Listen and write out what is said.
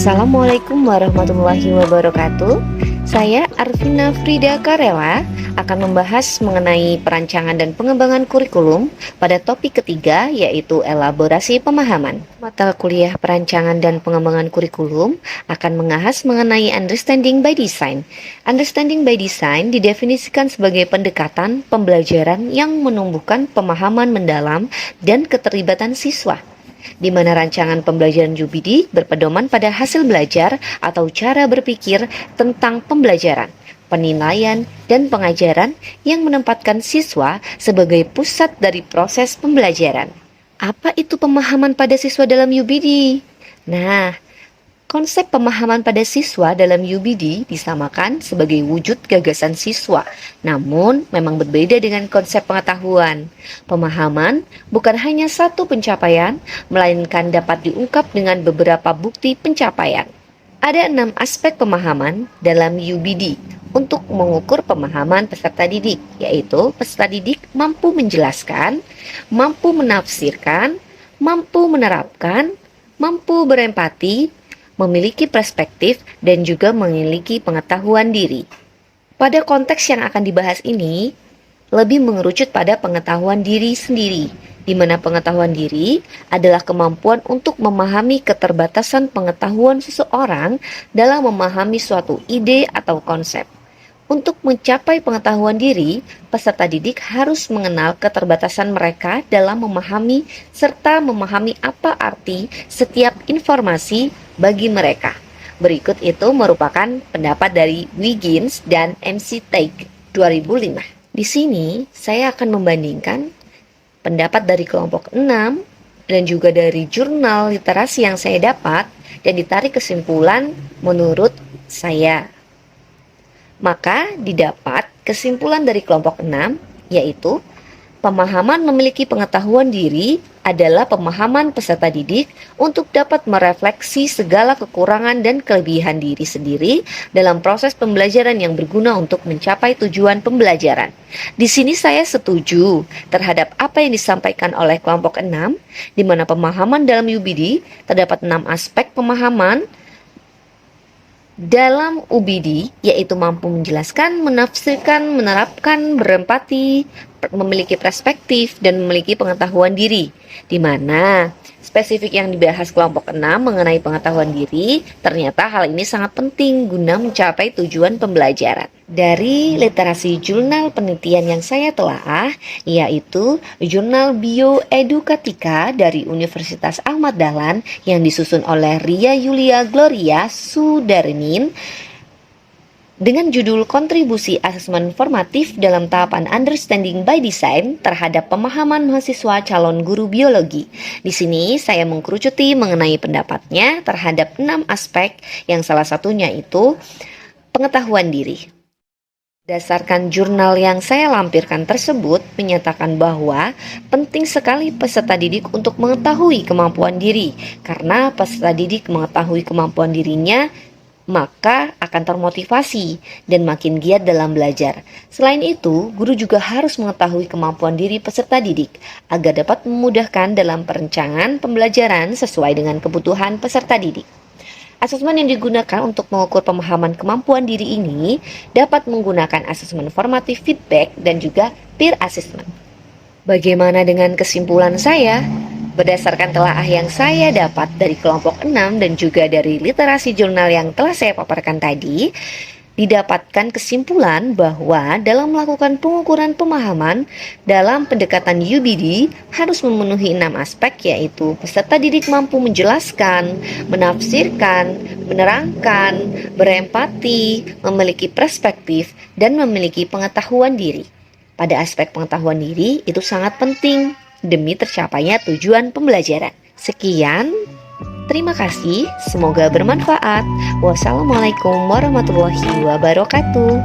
Assalamualaikum warahmatullahi wabarakatuh. Saya Arvina Frida Karela akan membahas mengenai perancangan dan pengembangan kurikulum pada topik ketiga, yaitu elaborasi pemahaman. Mata kuliah perancangan dan pengembangan kurikulum akan membahas mengenai understanding by design. Understanding by design didefinisikan sebagai pendekatan pembelajaran yang menumbuhkan pemahaman mendalam dan keterlibatan siswa, di mana rancangan pembelajaran UBD berpedoman pada hasil belajar atau cara berpikir tentang pembelajaran, penilaian, dan pengajaran yang menempatkan siswa sebagai pusat dari proses pembelajaran. Apa itu pemahaman pada siswa dalam UBD? Nah, konsep pemahaman pada siswa dalam UBD disamakan sebagai wujud gagasan siswa, namun memang berbeda dengan konsep pengetahuan. Pemahaman bukan hanya satu pencapaian, melainkan dapat diungkap dengan beberapa bukti pencapaian. Ada 6 aspek pemahaman dalam UBD untuk mengukur pemahaman peserta didik, yaitu peserta didik mampu menjelaskan, mampu menafsirkan, mampu menerapkan, mampu berempati, memiliki perspektif, dan juga memiliki pengetahuan diri. Pada konteks yang akan dibahas ini, lebih mengerucut pada pengetahuan diri sendiri, di mana pengetahuan diri adalah kemampuan untuk memahami keterbatasan pengetahuan seseorang dalam memahami suatu ide atau konsep. Untuk mencapai pengetahuan diri, peserta didik harus mengenal keterbatasan mereka dalam memahami serta memahami apa arti setiap informasi bagi mereka. Berikut itu merupakan pendapat dari Wiggins dan MC Teague 2005. Di sini saya akan membandingkan pendapat dari kelompok 6 dan juga dari jurnal literasi yang saya dapat dan ditarik kesimpulan menurut saya. Maka didapat kesimpulan dari kelompok 6, yaitu pemahaman memiliki pengetahuan diri adalah pemahaman peserta didik untuk dapat merefleksi segala kekurangan dan kelebihan diri sendiri dalam proses pembelajaran yang berguna untuk mencapai tujuan pembelajaran. Di sini saya setuju terhadap apa yang disampaikan oleh kelompok 6, di mana pemahaman dalam UBD terdapat 6 aspek pemahaman dalam UBD, yaitu mampu menjelaskan, menafsirkan, menerapkan, berempati, memiliki perspektif, dan memiliki pengetahuan diri, di mana spesifik yang dibahas kelompok 6 mengenai pengetahuan diri, ternyata hal ini sangat penting guna mencapai tujuan pembelajaran. Dari literasi jurnal penelitian yang saya telaah, yaitu jurnal Bioedukatika dari Universitas Ahmad Dahlan yang disusun oleh Ria Yulia Gloria Sudarmin, dengan judul Kontribusi Asesmen Formatif dalam Tahapan Understanding by Design terhadap Pemahaman Mahasiswa Calon Guru Biologi. Di sini saya mengkerucuti mengenai pendapatnya terhadap 6 aspek yang salah satunya itu pengetahuan diri. Berdasarkan jurnal yang saya lampirkan tersebut menyatakan bahwa penting sekali peserta didik untuk mengetahui kemampuan diri, karena peserta didik mengetahui kemampuan dirinya maka akan termotivasi dan makin giat dalam belajar. Selain itu, guru juga harus mengetahui kemampuan diri peserta didik agar dapat memudahkan dalam perencanaan pembelajaran sesuai dengan kebutuhan peserta didik. Asesmen yang digunakan untuk mengukur pemahaman kemampuan diri ini dapat menggunakan asesmen formatif feedback dan juga peer assessment. Bagaimana dengan kesimpulan saya? Berdasarkan telaah yang saya dapat dari kelompok 6 dan juga dari literasi jurnal yang telah saya paparkan tadi, didapatkan kesimpulan bahwa dalam melakukan pengukuran pemahaman dalam pendekatan UBD harus memenuhi 6 aspek, yaitu peserta didik mampu menjelaskan, menafsirkan, menerangkan, berempati, memiliki perspektif, dan memiliki pengetahuan diri. Pada aspek pengetahuan diri itu sangat penting demi tercapainya tujuan pembelajaran. Sekian, terima kasih, semoga bermanfaat. Wassalamualaikum warahmatullahi wabarakatuh.